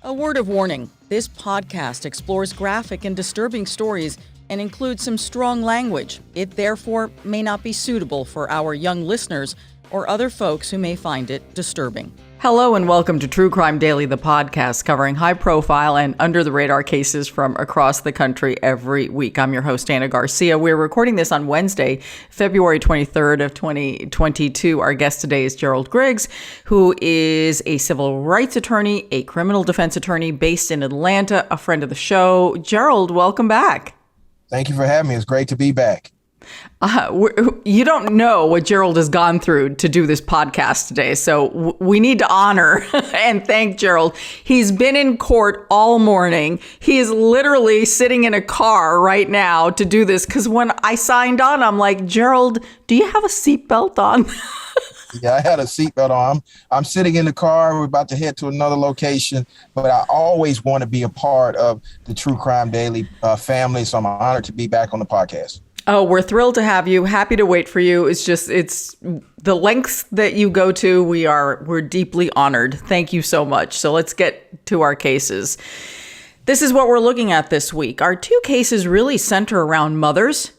A word of warning, this podcast explores graphic and disturbing stories and includes some strong language. It therefore may not be suitable for our young listeners or other folks who may find it disturbing. Hello and welcome to True Crime Daily, the podcast covering high-profile and under-the-radar cases from across the country every week. I'm your host, Ana Garcia. We're recording this on Wednesday, February 23rd of 2022. Our guest today is Gerald Griggs, who is a civil rights attorney, a criminal defense attorney based in Atlanta, a friend of the show. Gerald, welcome back. Thank you for having me. It's great to be back. You don't know what Gerald has gone through to do this podcast today, so we need to honor and thank Gerald. He's been in court all morning. He is literally sitting in a car right now to do this, because when I signed on, I'm like, Gerald, do you have a seatbelt on? Yeah, I had a seatbelt on. I'm sitting in the car. We're about to head to another location, but I always want to be a part of the True Crime Daily family, so I'm honored to be back on the podcast. Oh, we're thrilled to have you. Happy to wait for you. It's the lengths that you go to. We're deeply honored. Thank you so much. So let's get to our cases. This is what we're looking at this week. Our two cases really center around mothers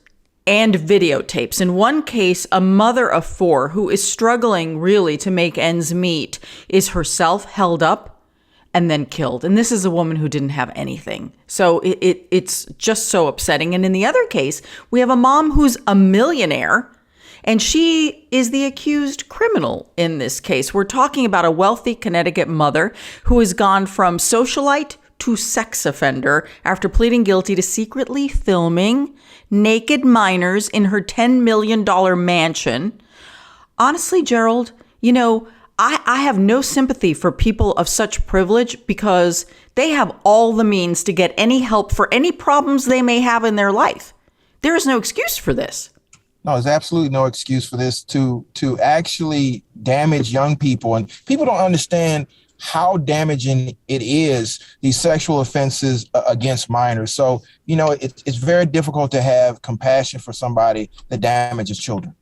and videotapes. In one case, a mother of four who is struggling really to make ends meet is herself held up and then killed. And this is a woman who didn't have anything. So it's just so upsetting. And in the other case, we have a mom who's a millionaire, and she is the accused criminal in this case. We're talking about a wealthy Connecticut mother who has gone from socialite to sex offender after pleading guilty to secretly filming naked minors in her $10 million mansion. Honestly, Gerald, I have no sympathy for people of such privilege, because they have all the means to get any help for any problems they may have in their life. There is no excuse for this. No, there's absolutely no excuse for this to actually damage young people. And people don't understand how damaging it is, these sexual offenses against minors. So, it's very difficult to have compassion for somebody that damages children.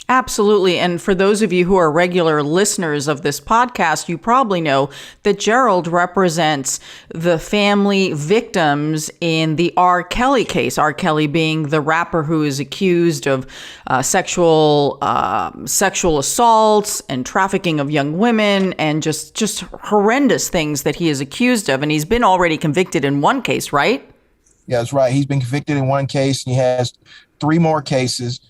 Absolutely. And for those of you who are regular listeners of this podcast, you probably know that Gerald represents the family victims in the R. Kelly case. R. Kelly being the rapper who is accused of sexual assaults and trafficking of young women and just horrendous things that he is accused of. And he's been already convicted in one case, right? Yeah, that's right. He's been convicted in one case, and he has three more cases.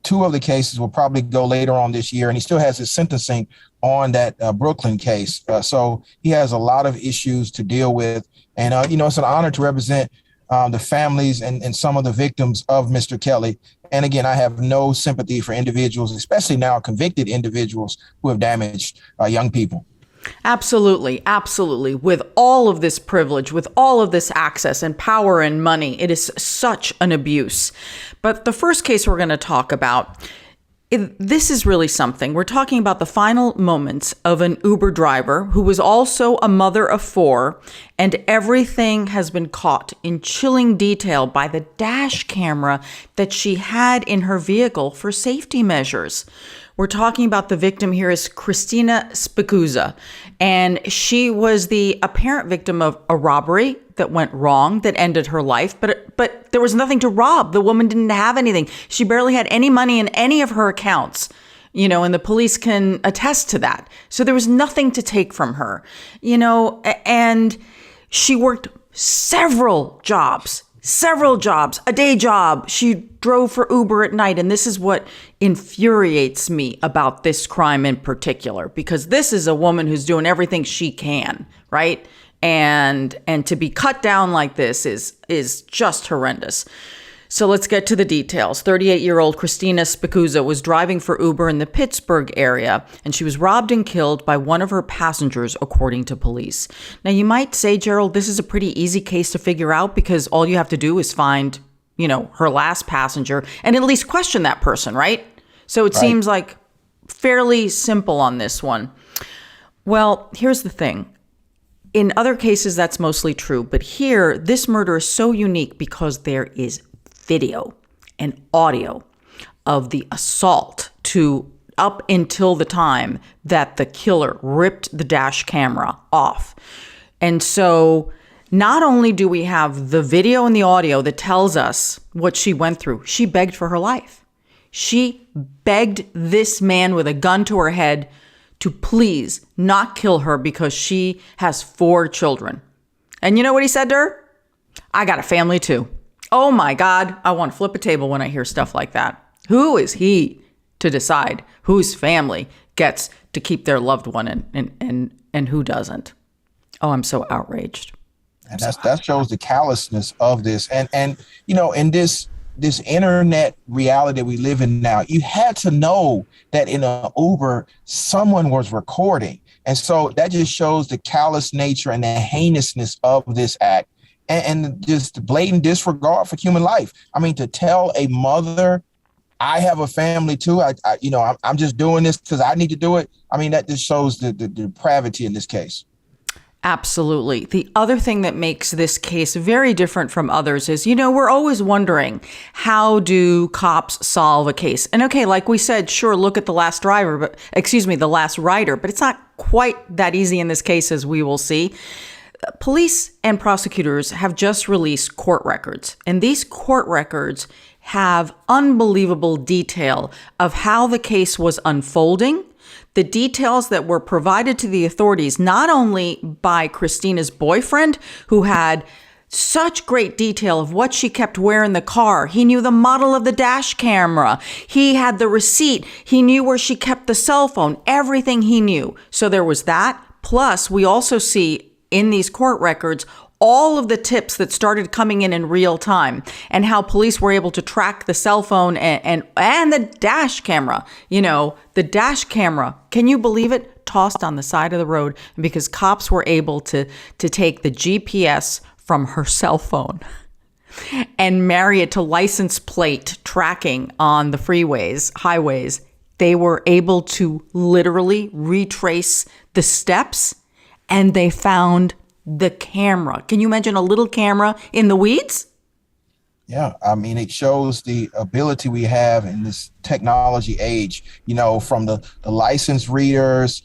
Two of the cases will probably go later on this year, and he still has his sentencing on that Brooklyn case. So he has a lot of issues to deal with. And, it's an honor to represent the families and some of the victims of Mr. Kelly. And again, I have no sympathy for individuals, especially now convicted individuals who have damaged young people. Absolutely. Absolutely. With all of this privilege, with all of this access and power and money, it is such an abuse. But the first case we're going to talk about, this is really something. We're talking about the final moments of an Uber driver who was also a mother of four, and everything has been caught in chilling detail by the dash camera that she had in her vehicle for safety measures. We're talking about the victim here is Christina Spicuzza, and she was the apparent victim of a robbery that went wrong, that ended her life, but there was nothing to rob. The woman didn't have anything. She barely had any money in any of her accounts, and the police can attest to that. So there was nothing to take from her, and she worked several jobs, a day job. She drove for Uber at night. And this is what infuriates me about this crime in particular, because this is a woman who's doing everything she can, right? And to be cut down like this is just horrendous. So let's get to the details. 38-year-old Christina Spicuzza was driving for Uber in the Pittsburgh area, and she was robbed and killed by one of her passengers, according to police. Now, you might say, Gerald, this is a pretty easy case to figure out, because all you have to do is find, her last passenger and at least question that person, right? So it seems like fairly simple on this one. Well, here's the thing. In other cases, that's mostly true. But here, this murder is so unique because there is video and audio of the assault to up until the time that the killer ripped the dash camera off. And so not only do we have the video and the audio that tells us what she went through, she begged for her life. She begged this man with a gun to her head to please not kill her because she has 4 children. And you know what he said to her? I got a family too. Oh my God, I want to flip a table when I hear stuff like that. Who is he to decide whose family gets to keep their loved one and who doesn't? Oh, I'm so outraged. And that shows the callousness of this. And you know, in this internet reality that we live in now, you had to know that in an Uber, someone was recording. And so that just shows the callous nature and the heinousness of this act and just blatant disregard for human life. I mean, to tell a mother, I have a family too. I'm just doing this because I need to do it. I mean, that just shows the depravity in this case. Absolutely. The other thing that makes this case very different from others is, we're always wondering, how do cops solve a case? And okay, like we said, sure, look at the last rider, but it's not quite that easy in this case, as we will see. Police and prosecutors have just released court records, and these court records have unbelievable detail of how the case was unfolding, the details that were provided to the authorities, not only by Christina's boyfriend, who had such great detail of what she kept wearing in the car. He knew the model of the dash camera. He had the receipt. He knew where she kept the cell phone, everything he knew. So there was that. Plus, we also see in these court records all of the tips that started coming in real time, and how police were able to track the cell phone and the dash camera. The dash camera, can you believe it? Tossed on the side of the road, because cops were able to take the GPS from her cell phone and marry it to license plate tracking on the freeways, highways. They were able to literally retrace the steps, and they found the camera. Can you imagine a little camera in the weeds? Yeah, I mean, it shows the ability we have in this technology age, from the license readers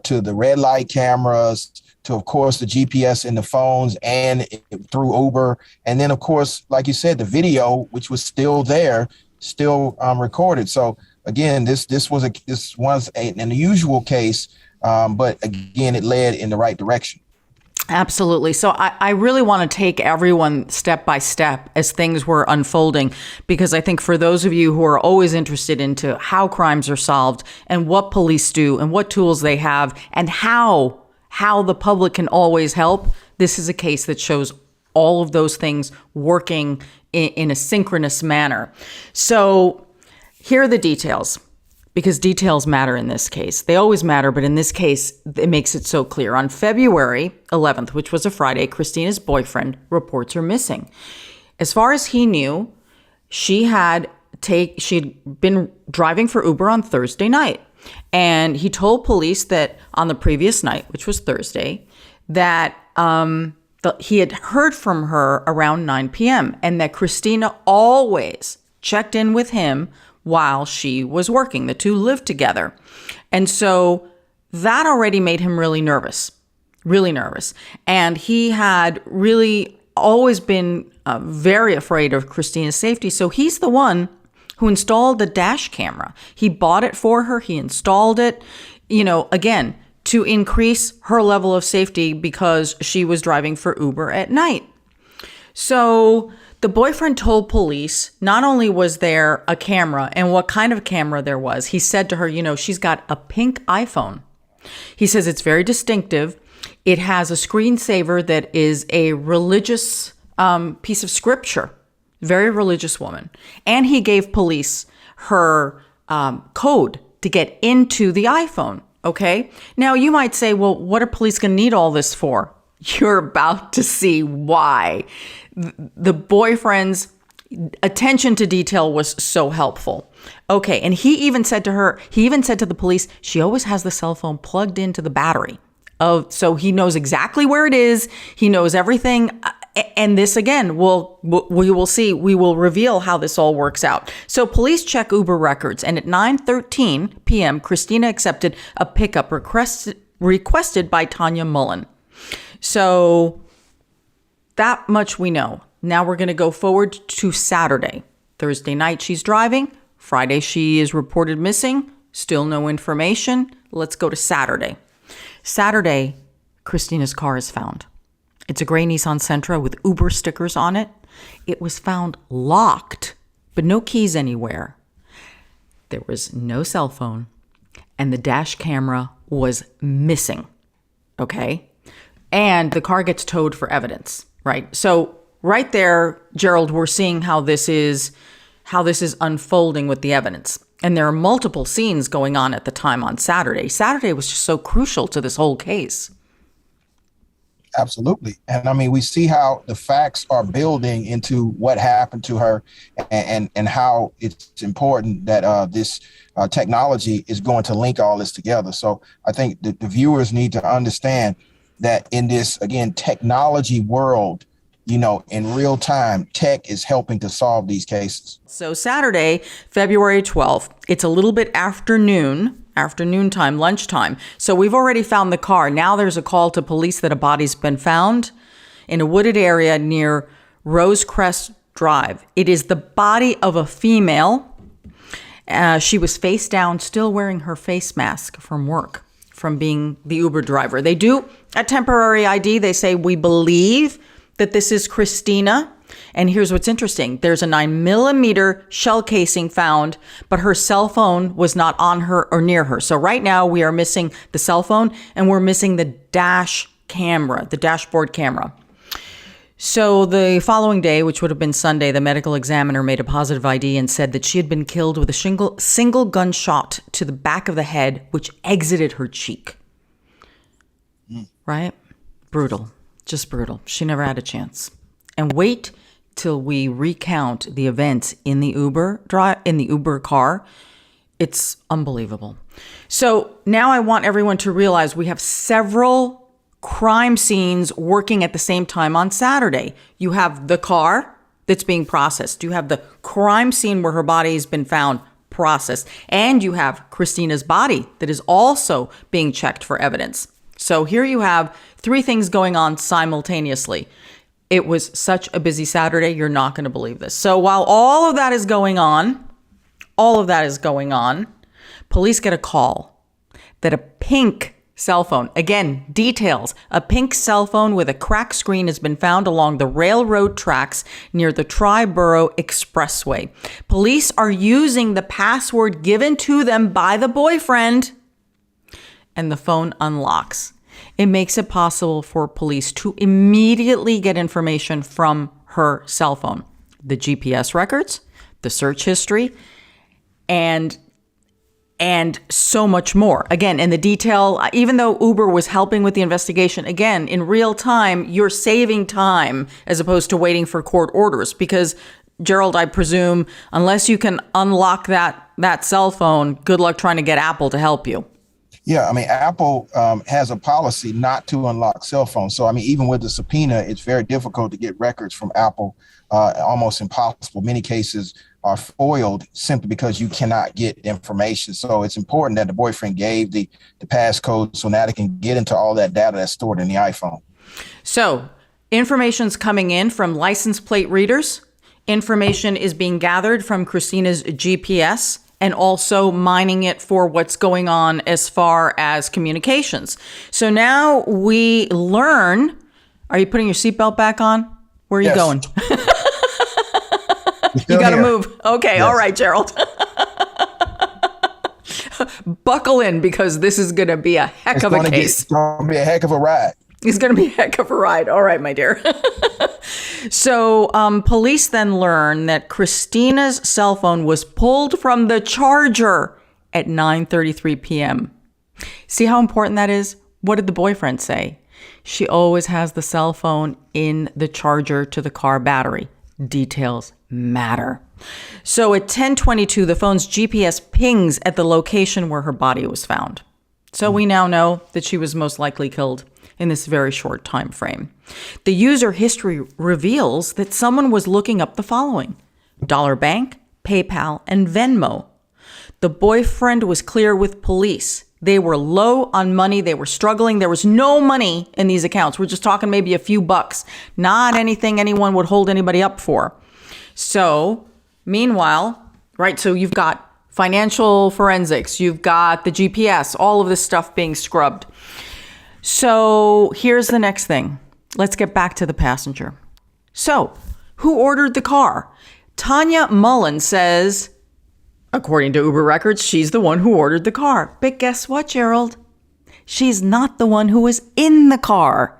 to the red light cameras to, of course, the GPS in the phones and through Uber. And then, of course, like you said, the video, which was still there, still recorded. So again, this was an unusual case, but again, it led in the right direction. Absolutely. So I really want to take everyone step by step as things were unfolding, because I think for those of you who are always interested into how crimes are solved and what police do and what tools they have and how the public can always help, this is a case that shows all of those things working in a synchronous manner. So here are the details, because details matter in this case. They always matter, but in this case, it makes it so clear. On February 11th, which was a Friday, Christina's boyfriend reports her missing. As far as he knew, she'd been driving for Uber on Thursday night. And he told police that on the previous night, which was Thursday, that he had heard from her around 9 p.m. and that Christina always checked in with him while she was working. The two lived together. And so that already made him really nervous. And he had really always been very afraid of Christina's safety. So he's the one who installed the dash camera. He bought it for her. He installed it, again, to increase her level of safety because she was driving for Uber at night. So the boyfriend told police not only was there a camera and what kind of camera there was, he said to her, she's got a pink iPhone. He says it's very distinctive. It has a screensaver that is a religious piece of scripture, very religious woman. And he gave police her code to get into the iPhone. Okay. Now you might say, well, what are police going to need all this for? You're about to see why. The boyfriend's attention to detail was so helpful. Okay. And he even said to the police, she always has the cell phone plugged into the battery. So he knows exactly where it is. He knows everything. And this, again, we will see. We will reveal how this all works out. So police check Uber records. And at 9:13 p.m., Christina accepted a pickup requested by Tanya Mullen. So that much we know. Now we're going to go forward to Saturday. Thursday night, she's driving. Friday, she is reported missing. Still no information. Let's go to Saturday. Saturday, Christina's car is found. It's a gray Nissan Sentra with Uber stickers on it. It was found locked, but no keys anywhere. There was no cell phone, and the dash camera was missing. Okay? And the car gets towed for evidence, right? So right there, Gerald, we're seeing how this is unfolding with the evidence. And there are multiple scenes going on at the time on Saturday. Saturday was just so crucial to this whole case. Absolutely. And I mean, we see how the facts are building into what happened to her and how it's important that this technology is going to link all this together. So I think that the viewers need to understand that in this, again, technology world, in real time, tech is helping to solve these cases. So Saturday, February 12th, it's a little bit afternoon time, lunchtime. So we've already found the car. Now there's a call to police that a body's been found in a wooded area near Rosecrest Drive. It is the body of a female. She was face down, still wearing her face mask from work, from being the Uber driver. They do a temporary ID. They say, we believe that this is Christina. And here's what's interesting. There's a 9mm shell casing found, but her cell phone was not on her or near her. So right now we are missing the cell phone and we're missing the dash camera, the dashboard camera. So the following day, which would have been Sunday, the medical examiner made a positive ID and said that she had been killed with a single gunshot to the back of the head, which exited her cheek. Right? Brutal. Just brutal. She never had a chance. And wait till we recount the events in the Uber car. It's unbelievable. So now I want everyone to realize we have several crime scenes working at the same time on Saturday. You have the car that's being processed. You have the crime scene where her body has been found, processed. And you have Christina's body that is also being checked for evidence. So here you have three things going on simultaneously. It was such a busy Saturday. You're not going to believe this. So while all of that is going on, police get a call that a pink cell phone, again, details, a pink cell phone with a cracked screen has been found along the railroad tracks near the Triborough Expressway. Police are using the password given to them by the boyfriend, and the phone unlocks. It makes it possible for police to immediately get information from her cell phone, the GPS records, the search history, and so much more. Again, in the detail, even though Uber was helping with the investigation, again, in real time, you're saving time as opposed to waiting for court orders. Because, Gerald, I presume, unless you can unlock that cell phone, good luck trying to get Apple to help you. Yeah, I mean, Apple has a policy not to unlock cell phones. So, I mean, even with the subpoena, it's very difficult to get records from Apple, almost impossible. Many cases are foiled simply because you cannot get information. So it's important that the boyfriend gave the passcode so now they can get into all that data that's stored in the iPhone. So information's coming in from license plate readers. Information is being gathered from Christina's GPS, and also mining it for what's going on as far as communications. So now we learn, are you putting your seatbelt back on? Where are you going? You got to move. Okay. Yes. All right, Gerald. Buckle in because this is going to be a heck of a case. It's going to be a heck of a ride. It's going to be a heck of a ride. All right, my dear. So police then learn that Christina's cell phone was pulled from the charger at 9:33 p.m. See how important that is? What did the boyfriend say? She always has the cell phone in the charger to the car battery. Details matter. So at 10:22, the phone's GPS pings at the location where her body was found. So we now know that she was most likely killed in this very short time frame. The user history reveals that someone was looking up the following: Dollar Bank, PayPal, and Venmo. The boyfriend was clear with police They were low on money. They were struggling. There was no money in these accounts. We're just talking maybe a few bucks, not anything anyone would hold anybody up for. So meanwhile, right, so you've got financial forensics, you've got the GPS, all of this stuff being scrubbed. So here's the next thing. Let's get back to the passenger. So who ordered the car? Tanya Mullen says, according to Uber records, she's the one who ordered the car. But guess what, Gerald? She's not the one who was in the car.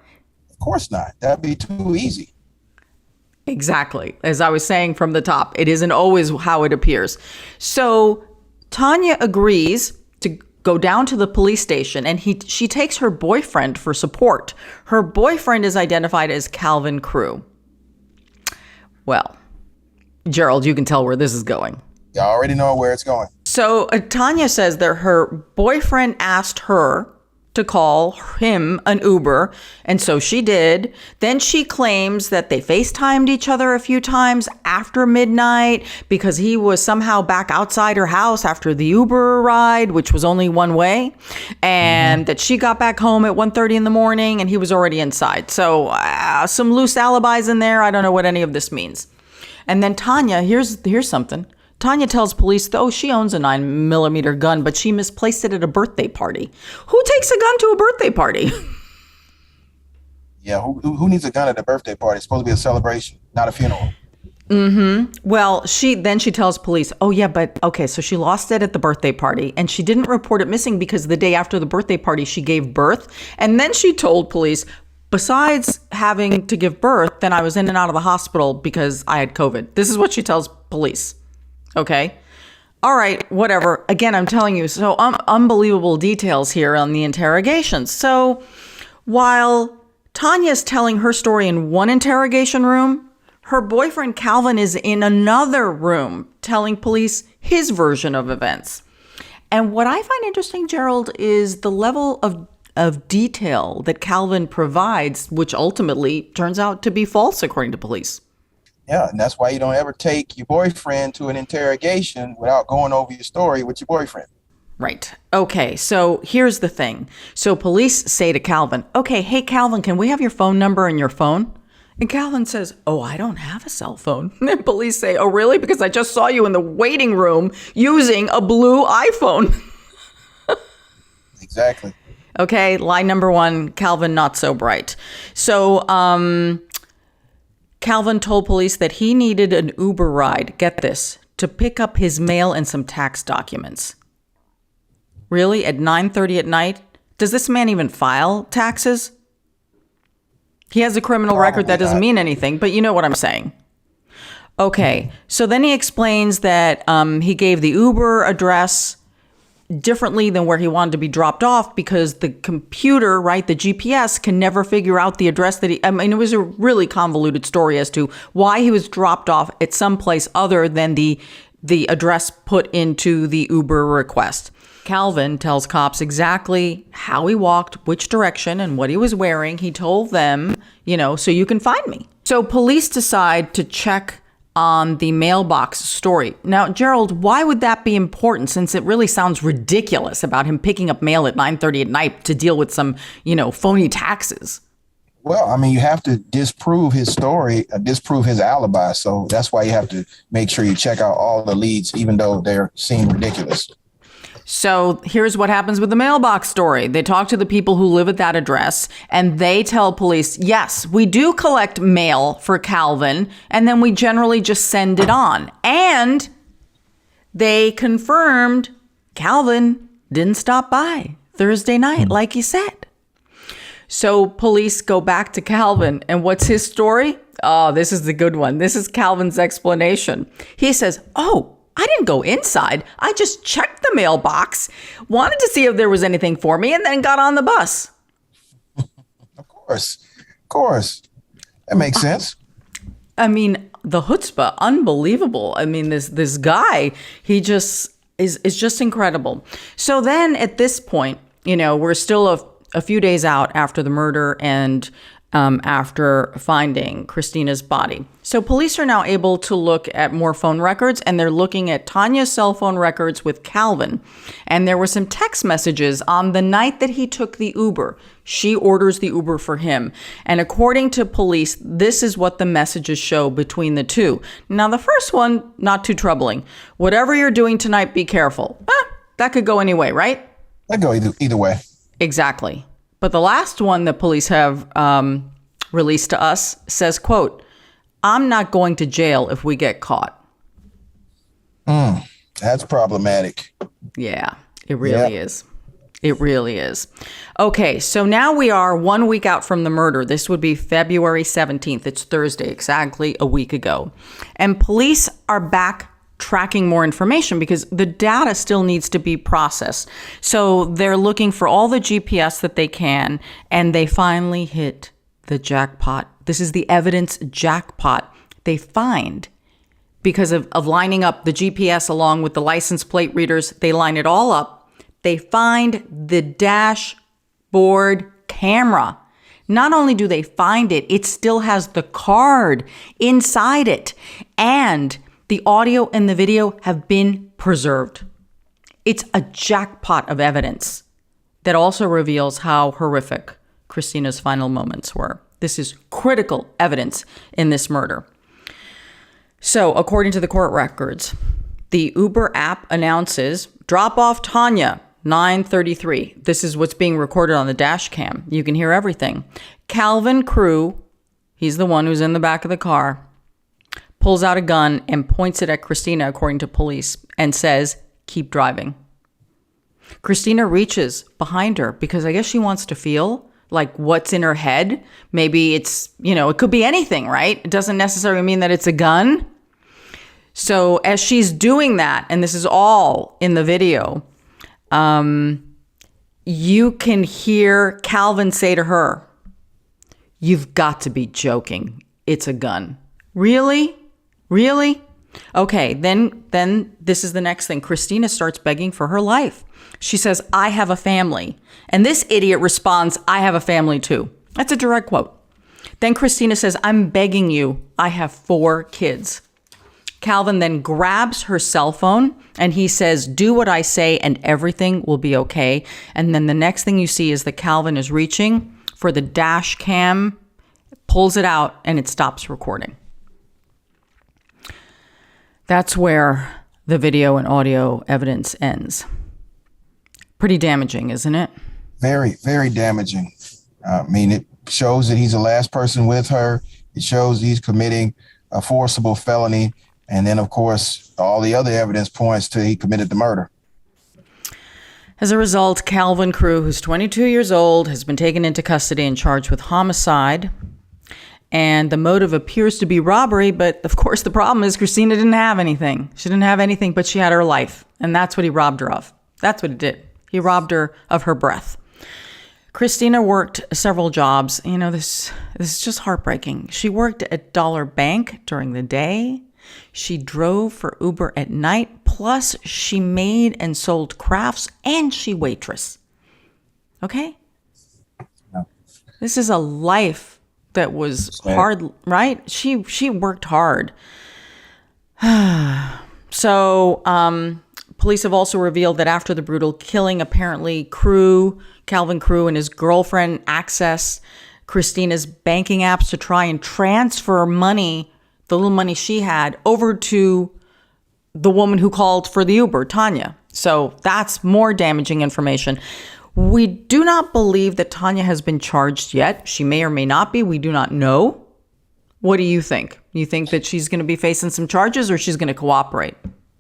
Of course not. That'd be too easy. Exactly. As I was saying from the top, it isn't always how it appears. So Tanya agrees to go down to the police station, and she takes her boyfriend for support. Her boyfriend is identified as Calvin Crew. Well, Gerald, you can tell where this is going. You already know where it's going. So Tanya says that her boyfriend asked her to call him an Uber, and so she did. Then she claims that they FaceTimed each other a few times after midnight because he was somehow back outside her house after the Uber ride, which was only one way, and that she got back home at 1:30 in the morning and he was already inside. So some loose alibis in there. I don't know what any of this means. And then Tanya, here's something. Tanya tells police, though, she owns a 9mm gun, but she misplaced it at a birthday party. Who takes a gun to a birthday party? Yeah, who needs a gun at a birthday party? It's supposed to be a celebration, not a funeral. Well, she tells police, oh, yeah, but okay, so she lost it at the birthday party, and she didn't report it missing because the day after the birthday party, she gave birth. And then she told police, besides having to give birth, then I was in and out of the hospital because I had COVID. This is what she tells police. Okay. All right. Whatever. Again, I'm telling you, so unbelievable details here on the interrogations. So while Tanya's telling her story in one interrogation room, her boyfriend Calvin is in another room telling police his version of events. And what I find interesting, Gerald, is the level of detail that Calvin provides, which ultimately turns out to be false, according to police. Yeah, and that's why you don't ever take your boyfriend to an interrogation without going over your story with your boyfriend. Right. Okay, so here's the thing. So police say to Calvin, okay, hey, Calvin, can we have your phone number and your phone? And Calvin says, oh, I don't have a cell phone. And police say, oh, really? Because I just saw you in the waiting room using a blue iPhone. Exactly. Okay, lie number one, Calvin not so bright. So, Calvin told police that he needed an Uber ride, get this, to pick up his mail and some tax documents. Really? At 9:30 at night? Does this man even file taxes? He has a criminal record. That doesn't mean anything, but you know what I'm saying. Okay, so then he explains that he gave the Uber address differently than where he wanted to be dropped off because the computer, right, the GPS can never figure out the address that it was a really convoluted story as to why he was dropped off at some place other than the address put into the Uber request. Calvin tells cops exactly how he walked, which direction, and what he was wearing. He told them, so you can find me. So police decide to check on the mailbox story. Now, Gerald, why would that be important since it really sounds ridiculous about him picking up mail at 9:30 at night to deal with some, phony taxes? Well, you have to disprove his story, disprove his alibi. So that's why you have to make sure you check out all the leads, even though they're seem ridiculous. So here's what happens with the mailbox story. They talk to the people who live at that address and they tell police, yes, we do collect mail for Calvin and then we generally just send it on. And they confirmed Calvin didn't stop by Thursday night like he said. So police go back to Calvin and what's his story? Oh, this is the good one. This is Calvin's explanation. He says, I didn't go inside. I just checked the mailbox, wanted to see if there was anything for me, and then got on the bus. Of course. That makes sense. The chutzpah, unbelievable. This guy, he just is just incredible. So then at this point, we're still a few days out after the murder, and after finding Christina's body. So police are now able to look at more phone records, and they're looking at Tanya's cell phone records with Calvin. And there were some text messages on the night that he took the Uber. She orders the Uber for him. And according to police, this is what the messages show between the two. Now, the first one, not too troubling. Whatever you're doing tonight, be careful. That could go any way, right? That go either way. Exactly. But the last one that police have released to us says, quote, "I'm not going to jail if we get caught." That's problematic. Yeah, it really is. It really is. Okay, so now we are 1 week out from the murder. This would be February 17th. It's Thursday, exactly a week ago. And police are back tracking more information because the data still needs to be processed. So they're looking for all the GPS that they can, and they finally hit the jackpot. This is the evidence jackpot. They find, because of lining up the GPS along with the license plate readers, they line it all up. They find the dashboard camera. Not only do they find it, it still has the card inside it. And the audio and the video have been preserved. It's a jackpot of evidence that also reveals how horrific Christina's final moments were. This is critical evidence in this murder. So, according to the court records, the Uber app announces, "Drop off Tanya, 9:33. This is what's being recorded on the dash cam. You can hear everything. Calvin Crew, he's the one who's in the back of the car, pulls out a gun and points it at Christina, according to police, and says, "Keep driving." Christina reaches behind her because I guess she wants to feel like what's in her head. Maybe it's, it could be anything, right? It doesn't necessarily mean that it's a gun. So as she's doing that, and this is all in the video, you can hear Calvin say to her, "You've got to be joking. It's a gun." Really? Really? Okay, then this is the next thing. Christina starts begging for her life. She says, "I have a family." And this idiot responds, "I have a family too." That's a direct quote. Then Christina says, "I'm begging you. I have 4 kids." Calvin then grabs her cell phone and he says, "Do what I say and everything will be okay." And then the next thing you see is that Calvin is reaching for the dash cam, pulls it out, and it stops recording. That's where the video and audio evidence ends. Pretty damaging, isn't it? Very, very damaging. It shows that he's the last person with her. It shows he's committing a forcible felony. And then, of course, all the other evidence points to he committed the murder. As a result, Calvin Crew, who's 22 years old, has been taken into custody and charged with homicide. And the motive appears to be robbery, but of course the problem is Christina didn't have anything. She didn't have anything, but she had her life. And that's what he robbed her of. That's what he did. He robbed her of her breath. Christina worked several jobs. This is just heartbreaking. She worked at Dollar Bank during the day. She drove for Uber at night. Plus, she made and sold crafts, and she waitress. Okay? Yeah. This is a life that was hard, right? She worked hard. So, police have also revealed that after the brutal killing, apparently Calvin Crew and his girlfriend accessed Christina's banking apps to try and transfer money, the little money she had, over to the woman who called for the Uber, Tanya. So that's more damaging information. We do not believe that Tanya has been charged yet. She may or may not be. We do not know. What do you think? You think that she's going to be facing some charges or she's going to cooperate?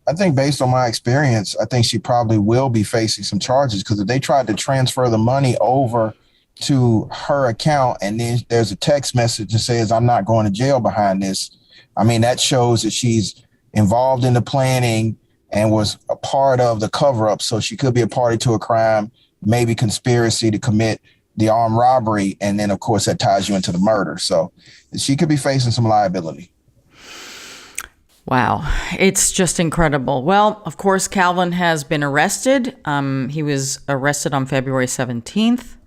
I think based on my experience, I think she probably will be facing some charges because if they tried to transfer the money over to her account and then there's a text message that says, "I'm not going to jail behind this," that shows that she's involved in the planning and was a part of the cover-up. So she could be a party to a crime, maybe conspiracy to commit the armed robbery. And then, of course, that ties you into the murder. So she could be facing some liability. Wow. It's just incredible. Well, of course, Calvin has been arrested. He was arrested on February 17th.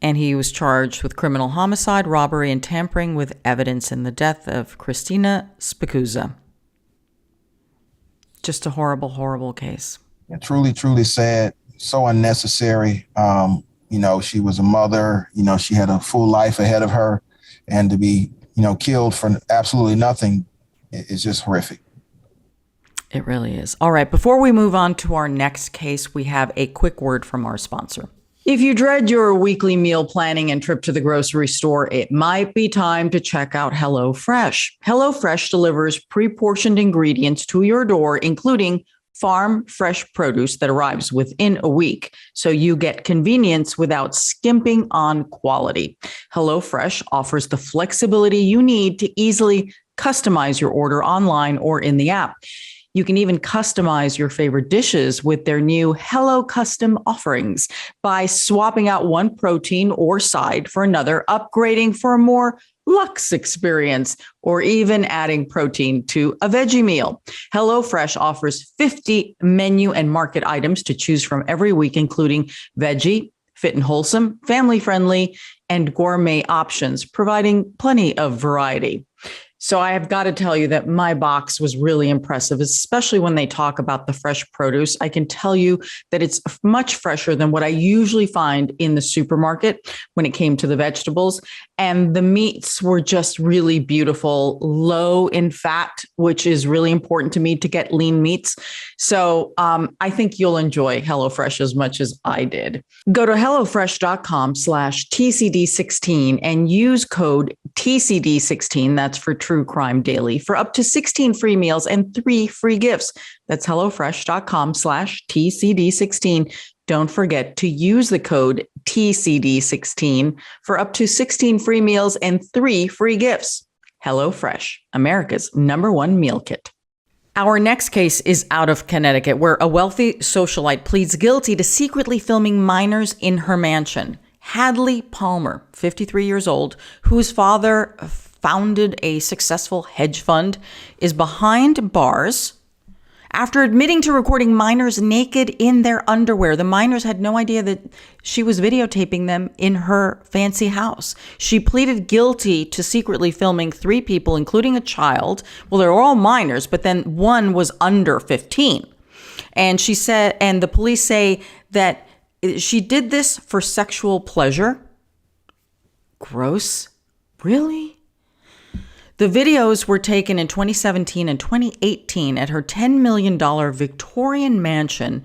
and he was charged with criminal homicide, robbery, and tampering with evidence in the death of Christina Spicuzza. Just a horrible, horrible case. Yeah, truly, truly sad. So unnecessary. She was a mother. She had a full life ahead of her, and to be, killed for absolutely nothing is just horrific. It really is. All right. Before we move on to our next case, we have a quick word from our sponsor. If you dread your weekly meal planning and trip to the grocery store, it might be time to check out HelloFresh. HelloFresh delivers pre-portioned ingredients to your door, including farm fresh produce that arrives within a week, so you get convenience without skimping on quality. HelloFresh offers the flexibility you need to easily customize your order online or in the app. You can even customize your favorite dishes with their new Hello Custom offerings by swapping out one protein or side for another, upgrading for a more luxe experience, or even adding protein to a veggie meal. HelloFresh offers 50 menu and market items to choose from every week, including veggie, fit and wholesome, family-friendly, and gourmet options, providing plenty of variety. So I have got to tell you that my box was really impressive, especially when they talk about the fresh produce. I can tell you that it's much fresher than what I usually find in the supermarket when it came to the vegetables. And the meats were just really beautiful, low in fat, which is really important to me to get lean meats. So I think you'll enjoy HelloFresh as much as I did. Go to HelloFresh.com/TCD16 and use code TCD16. That's for True Crime Daily for up to 16 free meals and 3 free gifts. That's HelloFresh.com/TCD16. Don't forget to use the code TCD16 for up to 16 free meals and 3 free gifts. HelloFresh, America's #1 meal kit. Our next case is out of Connecticut, where a wealthy socialite pleads guilty to secretly filming minors in her mansion. Hadley Palmer, 53 years old, whose father founded a successful hedge fund, is behind bars after admitting to recording minors naked in their underwear. The minors had no idea that she was videotaping them in her fancy house. She pleaded guilty to secretly filming 3 people, including a child. Well, they were all minors, but then one was under 15. And she said, and the police say that she did this for sexual pleasure. Gross. Really? The videos were taken in 2017 and 2018 at her $10 million Victorian mansion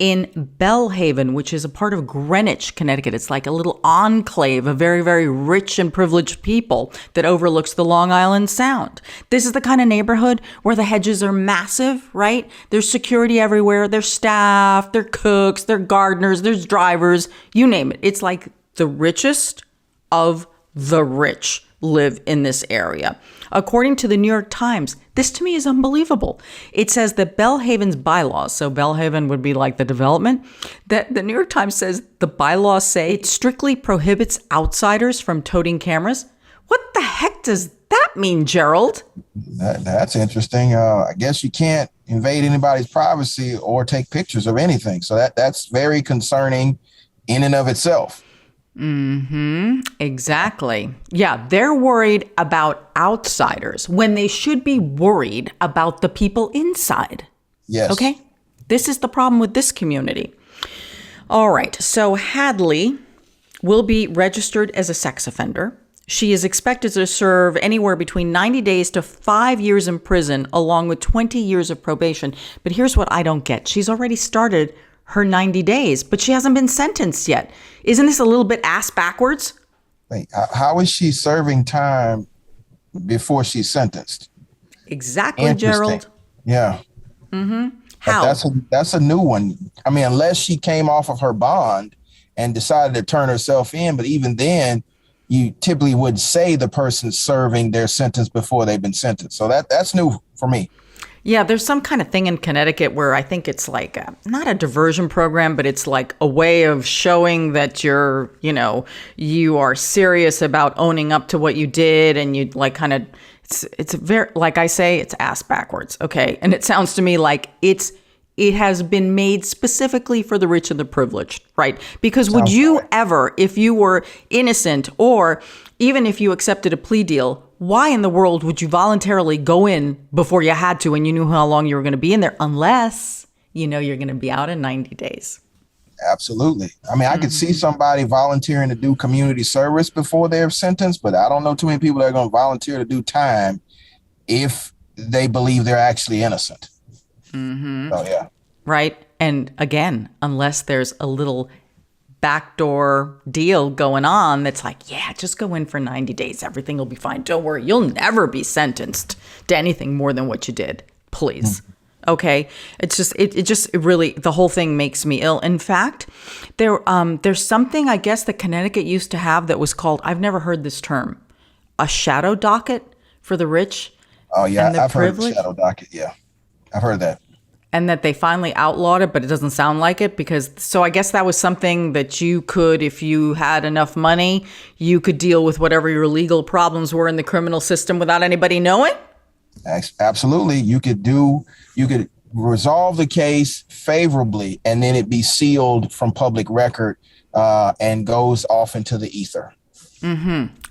in Bellhaven, which is a part of Greenwich, Connecticut. It's like a little enclave of very, very rich and privileged people that overlooks the Long Island Sound. This is the kind of neighborhood where the hedges are massive, right? There's security everywhere. There's staff, there's cooks, there's gardeners, there's drivers, you name it. It's like the richest of the rich live in this area. According to the New York Times, this to me is unbelievable. It says that Bellhaven's bylaws, so Bellhaven would be like the development, that the New York Times says the bylaws say it strictly prohibits outsiders from toting cameras. What the heck does that mean, Gerald? That's interesting. I guess you can't invade anybody's privacy or take pictures of anything. So that's very concerning in and of itself. Exactly. Yeah, they're worried about outsiders when they should be worried about the people inside. Yes. Okay? This is the problem with this community. All right. So Hadley will be registered as a sex offender. She is expected to serve anywhere between 90 days to 5 years in prison, along with 20 years of probation. But here's what I don't get. She's already started her 90 days, but she hasn't been sentenced yet. Isn't this a little bit ass backwards? Wait, how is she serving time before she's sentenced? Exactly, Gerald. Yeah. How? That's a new one. I mean, unless she came off of her bond and decided to turn herself in, but even then, you typically would say the person's serving their sentence before they've been sentenced. So that's new for me. Yeah, there's some kind of thing in Connecticut where I think it's like not a diversion program, but it's like a way of showing that you are serious about owning up to what you did, and you like kind of it's very, like I say, it's ass backwards. Okay. And it sounds to me like it's it has been made specifically for the rich and the privileged, right? Because would you ever, if you were innocent or even if you accepted a plea deal, why in the world would you voluntarily go in before you had to and you knew how long you were going to be in there unless you know you're going to be out in 90 days? Absolutely. I mean, I could see somebody volunteering to do community service before they're sentenced, but I don't know too many people that are going to volunteer to do time if they believe they're actually innocent. So, yeah. Right. And again, unless there's a little backdoor deal going on that's like, yeah, just go in for 90 days. Everything will be fine. Don't worry. You'll never be sentenced to anything more than what you did. Please. Okay. It's just, it really, the whole thing makes me ill. In fact, there's something I guess that Connecticut used to have that was called, I've never heard this term, a shadow docket for the rich. Oh, yeah. And the I've heard privilege. of shadow docket. Yeah. I've heard that. And that they finally outlawed it, but it doesn't sound like it because, so I guess that was something that you could, if you had enough money, you could deal with whatever your legal problems were in the criminal system without anybody knowing? Absolutely. You could resolve the case favorably and then it be sealed from public record and goes off into the ether.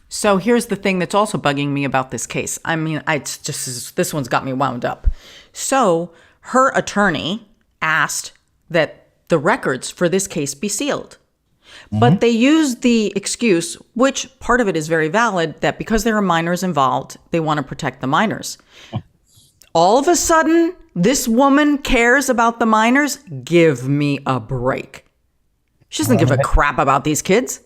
So here's the thing that's also bugging me about this case. I mean, it's just, this one's got me wound up. So her attorney asked that the records for this case be sealed. But they used the excuse, which part of it is very valid, that because there are minors involved, they want to protect the minors. All of a sudden, this woman cares about the minors? Give me a break. She doesn't give a crap about these kids.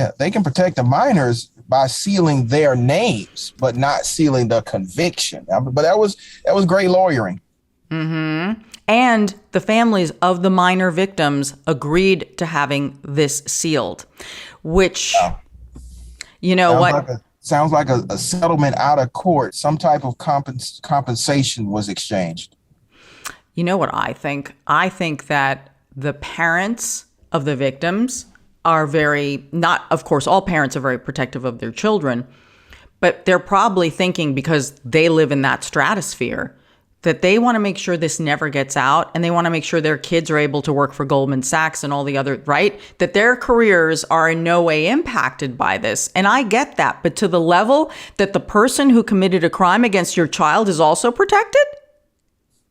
Yeah, they can protect the minors by sealing their names, but not sealing the conviction. But that was great lawyering. And the families of the minor victims agreed to having this sealed, which, you know what? Sounds like a settlement out of court. Some type of compensation was exchanged. You know what I think? I think that the parents of the victims are not, of course, all parents are very protective of their children, but they're probably thinking because they live in that stratosphere that they want to make sure this never gets out and they want to make sure their kids are able to work for Goldman Sachs and all the other, right? That their careers are in no way impacted by this. And I get that, but to the level that the person who committed a crime against your child is also protected?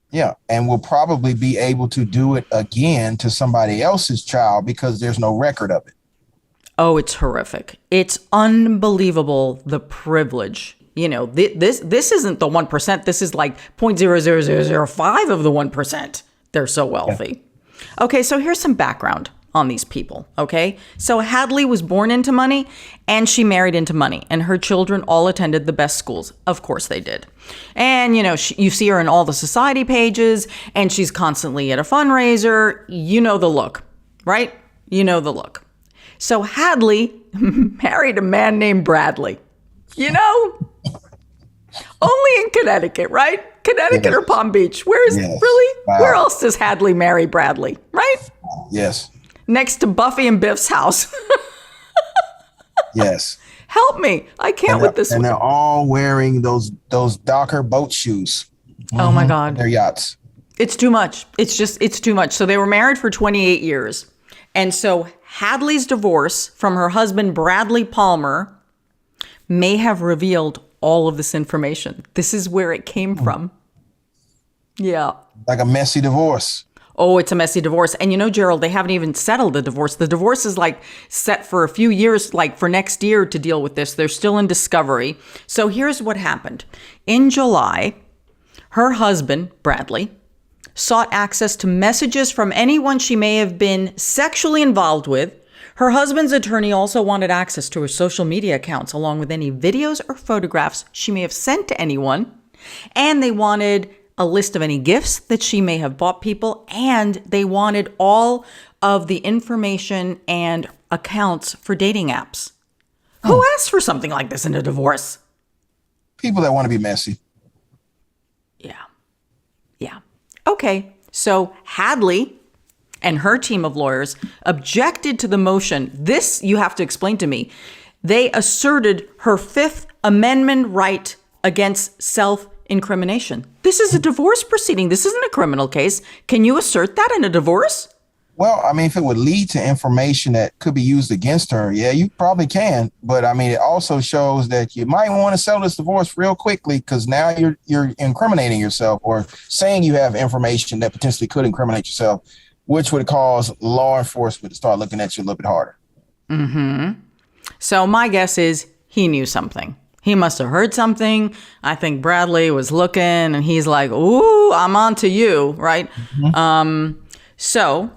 Yeah, and will probably be able to do it again to somebody else's child because there's no record of it. Oh, it's horrific. It's unbelievable, the privilege. You know, this isn't the 1%. This is like 0.00005 of the 1%. They're so wealthy. Okay, so here's some background on these people, okay? So Hadley was born into money and she married into money, and her children all attended the best schools. Of course they did. And, you know, you see her in all the society pages and she's constantly at a fundraiser. You know the look, right? You know the look. So Hadley married a man named Bradley. You know, only in Connecticut, right? Connecticut or Palm Beach. Really? Wow. Where else does Hadley marry Bradley, right? Yes. Next to Buffy and Biff's house. Yes. Help me. I can't with this one. And they're all wearing those Docker boat shoes. Oh my God. Their yachts. It's too much. It's too much. So they were married for 28 years. And so Hadley's divorce from her husband, Bradley Palmer, may have revealed all of this information. This is where it came from. Yeah. Like a messy divorce. Oh, it's a messy divorce. And you know, Gerald, they haven't even settled the divorce. The divorce is like set for a few years, like for next year to deal with this. They're still in discovery. So here's what happened. In July, her husband, Bradley, sought access to messages from anyone she may have been sexually involved with. Her husband's attorney also wanted access to her social media accounts, along with any videos or photographs she may have sent to anyone. And they wanted a list of any gifts that she may have bought people. And they wanted all of the information and accounts for dating apps. Who asks for something like this in a divorce? People that want to be messy. Yeah. Okay. So Hadley and her team of lawyers objected to the motion. This you have to explain to me. They asserted her Fifth Amendment right against self-incrimination. incrimination. This is a divorce proceeding. This isn't a criminal case. Can you assert that in a divorce? Well, I mean, if it would lead to information that could be used against her, yeah, you probably can. But I mean, it also shows that you might want to settle this divorce real quickly, because now you're incriminating yourself or saying you have information that potentially could incriminate yourself, which would cause law enforcement to start looking at you a little bit harder. Mm-hmm. So my guess is he knew something. He must have heard something. I think Bradley was looking and he's like, ooh, I'm on to you, right? Mm-hmm. So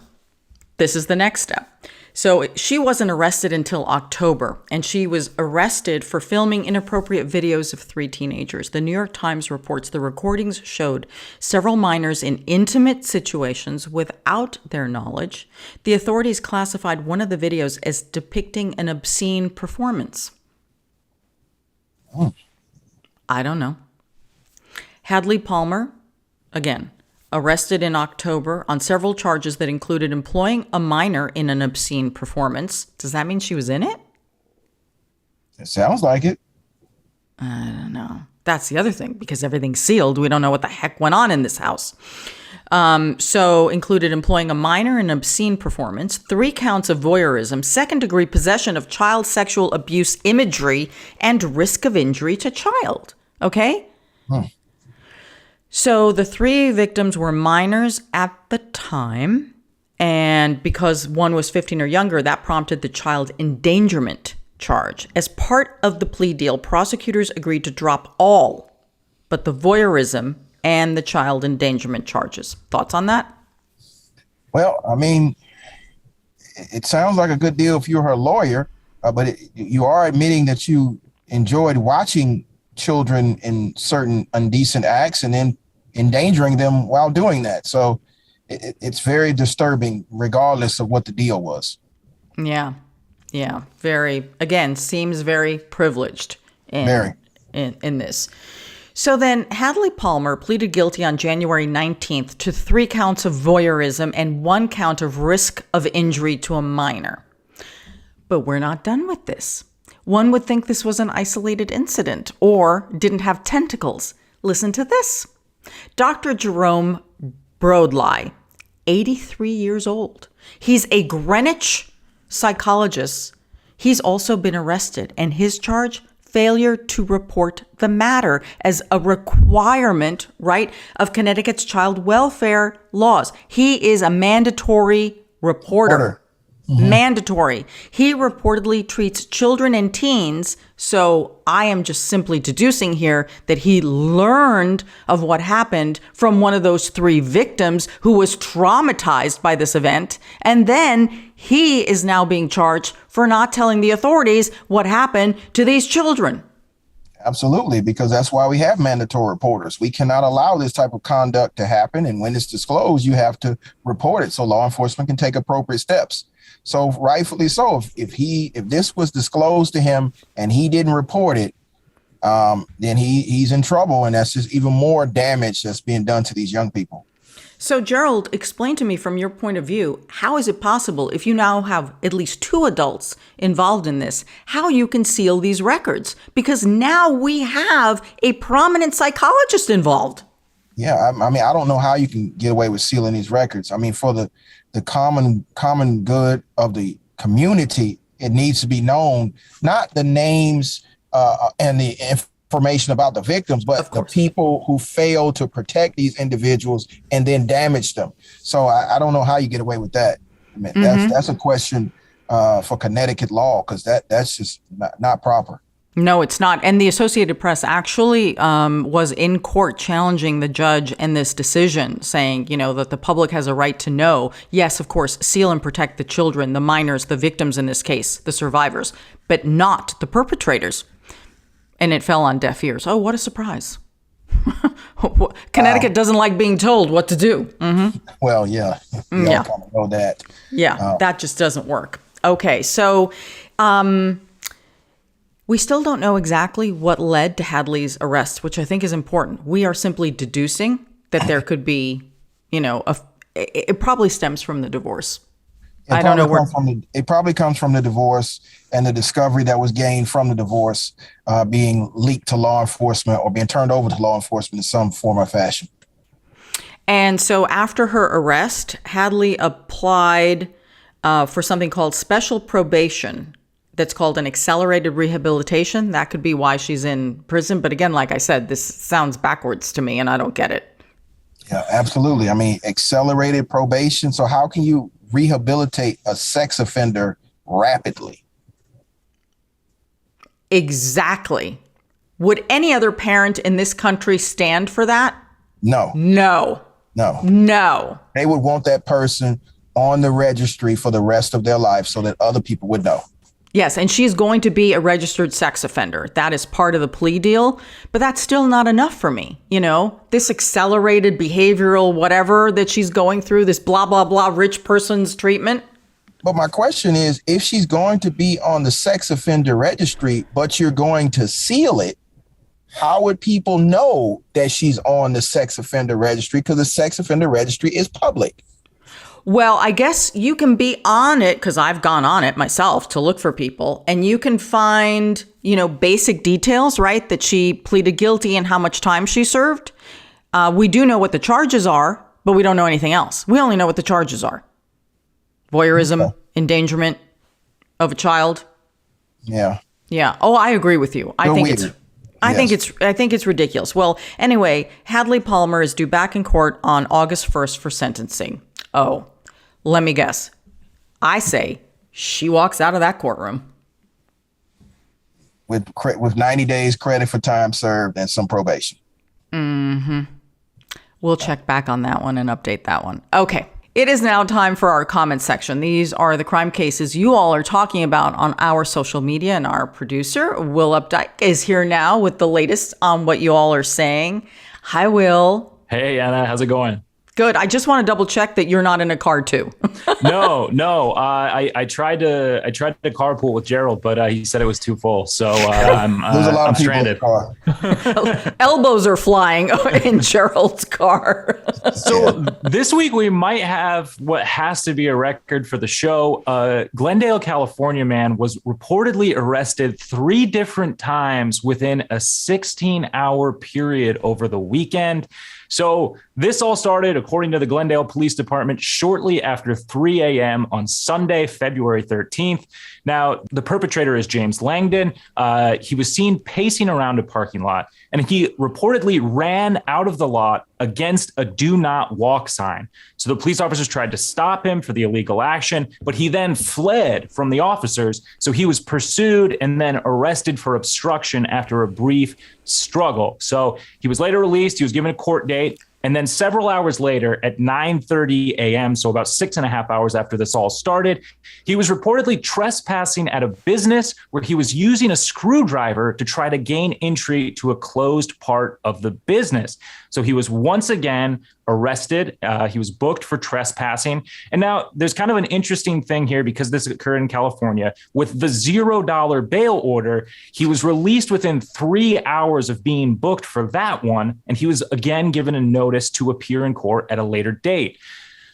this is the next step. So she wasn't arrested until October, and she was arrested for filming inappropriate videos of 3 teenagers. The New York Times reports the recordings showed several minors in intimate situations without their knowledge. The authorities classified one of the videos as depicting an obscene performance. I don't know. Hadley Palmer, again, arrested in October on several charges that included employing a minor in an obscene performance. Does that mean she was in it? It sounds like it. I don't know. That's the other thing, because everything's sealed. We don't know what the heck went on in this house. So included employing a minor in an obscene performance, 3 counts of voyeurism, second-degree possession of child sexual abuse imagery, and risk of injury to child. Okay? So the 3 victims were minors at the time, and because one was 15 or younger, that prompted the child endangerment charge. As part of the plea deal, prosecutors agreed to drop all but the voyeurism and the child endangerment charges. Thoughts on that? Well, I mean, it sounds like a good deal if you're her lawyer, but you are admitting that you enjoyed watching children in certain indecent acts and then endangering them while doing that. So it's very disturbing, regardless of what the deal was. Yeah. Very, again, seems very privileged in this. So then Hadley Palmer pleaded guilty on January 19th to 3 counts of voyeurism and 1 count of risk of injury to a minor. But we're not done with this. One would think this was an isolated incident or didn't have tentacles. Listen to this. Dr. Jerome Broadlie, 83 years old. He's a Greenwich psychologist. He's also been arrested, and his charge, failure to report the matter as a requirement, right, of Connecticut's child welfare laws. He is a mandatory reporter. Mm-hmm. Mandatory. He reportedly treats children and teens. So I am just simply deducing here that he learned of what happened from one of those 3 victims who was traumatized by this event. And then he is now being charged for not telling the authorities what happened to these children. Absolutely, because that's why we have mandatory reporters. We cannot allow this type of conduct to happen. And when it's disclosed, you have to report it so law enforcement can take appropriate steps. So rightfully so, if this was disclosed to him and he didn't report it, then he's in trouble. And that's just even more damage that's being done to these young people. So Gerald, explain to me from your point of view, how is it possible, if you now have at least 2 adults involved in this, how you can seal these records? Because now we have a prominent psychologist involved. Yeah, I mean, I don't know how you can get away with sealing these records. I mean, for the common good of the community, it needs to be known, not the names and the information about the victims, but the people who fail to protect these individuals and then damage them. So I don't know how you get away with that. I mean, that's a question for Connecticut law, because that's just not proper. No, it's not. And the Associated Press actually was in court challenging the judge and this decision, saying, that the public has a right to know. Yes, of course, seal and protect the children, the minors, the victims in this case, the survivors, but not the perpetrators. And it fell on deaf ears. Oh, what a surprise. Connecticut doesn't like being told what to do. Mm-hmm. Well, yeah. We all kind of know that. Yeah, that just doesn't work. Okay, so we still don't know exactly what led to Hadley's arrest, which I think is important. We are simply deducing that there could be, it probably stems from the divorce. I don't know where. It probably comes from the divorce and the discovery that was gained from the divorce being leaked to law enforcement or being turned over to law enforcement in some form or fashion. And so after her arrest, Hadley applied for something called special probation. That's called an accelerated rehabilitation. That could be why she's in prison. But again, like I said, this sounds backwards to me and I don't get it. Yeah, absolutely. I mean, accelerated probation. So how can you rehabilitate a sex offender rapidly? Exactly. Would any other parent in this country stand for that? No. No. No. No. They would want that person on the registry for the rest of their life so that other people would know. Yes, and she's going to be a registered sex offender. That is part of the plea deal, but that's still not enough for me. You know, this accelerated behavioral whatever that she's going through, this blah, blah, blah, rich person's treatment. But my question is, if she's going to be on the sex offender registry, but you're going to seal it, how would people know that she's on the sex offender registry? Because the sex offender registry is public. Well, I guess you can be on it, because I've gone on it myself to look for people, and you can find, you know, basic details, right? That she pleaded guilty and how much time she served. We do know what the charges are, but we don't know anything else. We only know what the charges are. Voyeurism, endangerment of a child. Yeah. Yeah. Oh, I agree with you. I think weird. I think it's ridiculous. Well, anyway, Hadley Palmer is due back in court on August 1st for sentencing. Oh, let me guess. I say she walks out of that courtroom With 90 days credit for time served and some probation. Mm-hmm. We'll check back on that one and update that one. Okay. It is now time for our comment section. These are the crime cases you all are talking about on our social media, and our producer, Will Updike, is here now with the latest on what you all are saying. Hi, Will. Hey, Anna. How's it going? Good. I just want to double check that you're not in a car too. No. I tried to carpool with Gerald, but he said it was too full. So There's a lot of people stranded. in the car. Elbows are flying in Gerald's car. So this week we might have what has to be a record for the show. Glendale, California man was reportedly arrested 3 different times within a 16-hour period over the weekend. So this all started, according to the Glendale Police Department, shortly after 3 a.m. on Sunday, February 13th. Now, the perpetrator is James Langdon. He was seen pacing around a parking lot, and he reportedly ran out of the lot against a do not walk sign. So the police officers tried to stop him for the illegal action, but he then fled from the officers. So he was pursued and then arrested for obstruction after a brief struggle. So he was later released. He was given a court date. And then several hours later at 9:30 a.m., so about 6.5 hours after this all started, he was reportedly trespassing at a business where he was using a screwdriver to try to gain entry to a closed part of the business. So he was once again arrested. He was booked for trespassing. And now there's kind of an interesting thing here because this occurred in California. With the $0 bail order, he was released within 3 hours of being booked for that one. And he was again given a notice to appear in court at a later date.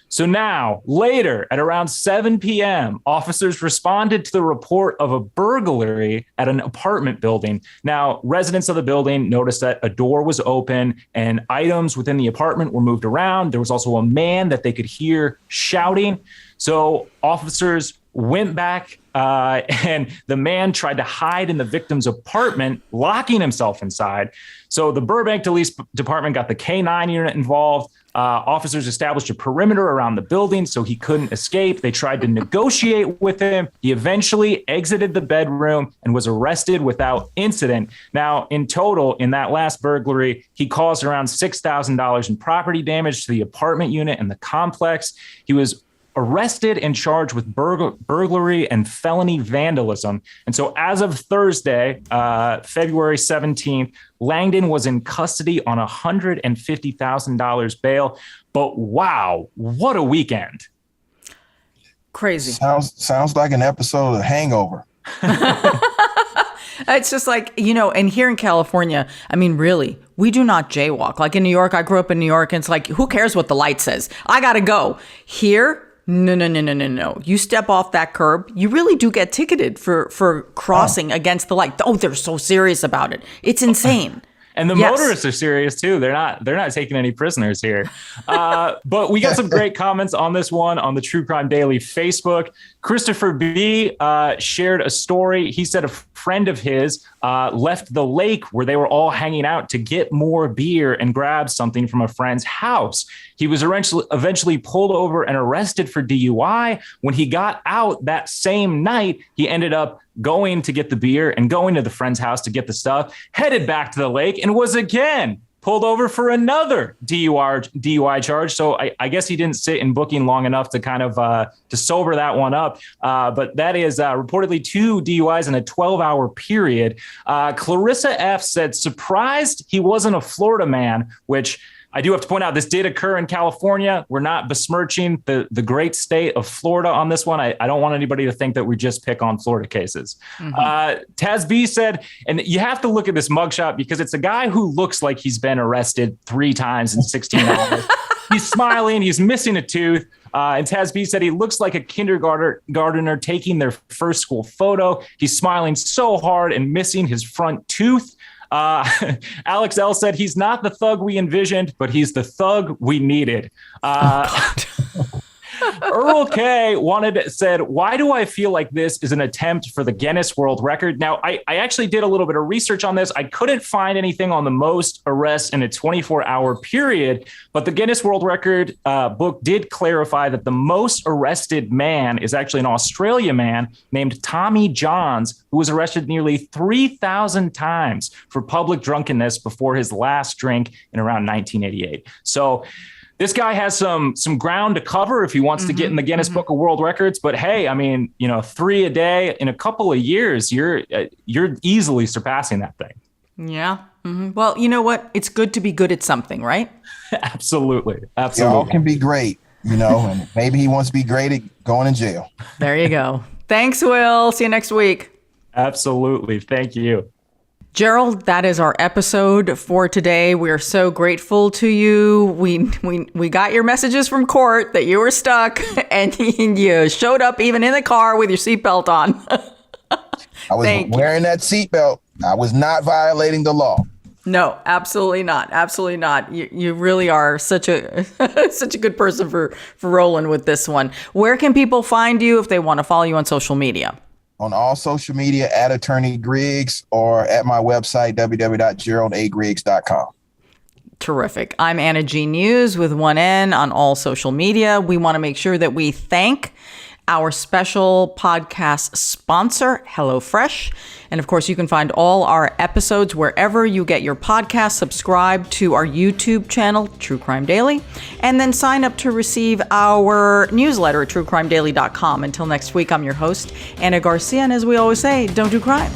So now, later at around 7 p.m., officers responded to the report of a burglary at an apartment building. Now, residents of the building noticed that a door was open and items within the apartment were moved around. There was also a man that they could hear shouting. So officers went back and the man tried to hide in the victim's apartment, locking himself inside. So the Burbank Police Department got the K-9 unit involved. Officers established a perimeter around the building so he couldn't escape. They tried to negotiate with him. He eventually exited the bedroom and was arrested without incident. Now, in total, in that last burglary, he caused around $6,000 in property damage to the apartment unit and the complex. He was arrested and charged with burglary and felony vandalism. And so as of Thursday, February 17th, Langdon was in custody on $150,000 bail. But wow, what a weekend. Crazy. Sounds like an episode of Hangover. It's just like, you know, and here in California, I mean, really, we do not jaywalk. Like in New York, I grew up in New York, and it's like, who cares what the light says? I got to go. Here, No. You step off that curb, you really do get ticketed for crossing against the light. Oh, they're so serious about it. It's insane. And the motorists are serious too. They're not taking any prisoners here. But we got some great comments on this one on the True Crime Daily Facebook. Christopher B shared a story. He said a friend of his left the lake where they were all hanging out to get more beer and grab something from a friend's house. He was eventually pulled over and arrested for DUI. When he got out that same night, he ended up going to get the beer and going to the friend's house to get the stuff, headed back to the lake, and was again pulled over for another DUI charge. So I guess he didn't sit in booking long enough to kind of to sober that one up. But that is reportedly 2 DUIs in a 12-hour period. Clarissa F. said, surprised he wasn't a Florida man, which I do have to point out, this did occur in California. We're not besmirching the great state of Florida on this one. I don't want anybody to think that we just pick on Florida cases. Taz B said, and you have to look at this mugshot because it's a guy who looks like he's been arrested 3 times in 16 hours. He's smiling. He's missing a tooth. And Taz B said he looks like a kindergartner taking their first school photo. He's smiling so hard and missing his front tooth. Alex L said he's not the thug we envisioned, but he's the thug we needed. Earl K said, why do I feel like this is an attempt for the Guinness World Record? Now, I actually did a little bit of research on this. I couldn't find anything on the most arrests in a 24-hour period, but the Guinness World Record book did clarify that the most arrested man is actually an Australian man named Tommy Johns, who was arrested nearly 3,000 times for public drunkenness before his last drink in around 1988. So this guy has some ground to cover if he wants to get in the Guinness Book of World Records. But hey, I mean, 3 a day in a couple of years, you're easily surpassing that thing. Yeah. Well, you know what? It's good to be good at something, right? Absolutely. Y'all can be great, and maybe he wants to be great at going to jail. There you go. Thanks, Will. See you next week. Absolutely. Thank you. Gerald, that is our episode for today. We are so grateful to you. We got your messages from court that you were stuck and you showed up even in the car with your seatbelt on. I was wearing that seatbelt. I was not violating the law. No, absolutely not. Absolutely not. You really are such a good person for rolling with this one. Where can people find you if they want to follow you on social media? On all social media at Attorney Griggs or at my website, www.geraldagriggs.com. Terrific. I'm Ana G. News with 1 N on all social media. We want to make sure that we thank our special podcast sponsor, HelloFresh. And of course, you can find all our episodes wherever you get your podcast. Subscribe to our YouTube channel, True Crime Daily, and then sign up to receive our newsletter at truecrimedaily.com. Until next week, I'm your host, Ana Garcia. And as we always say, don't do crime.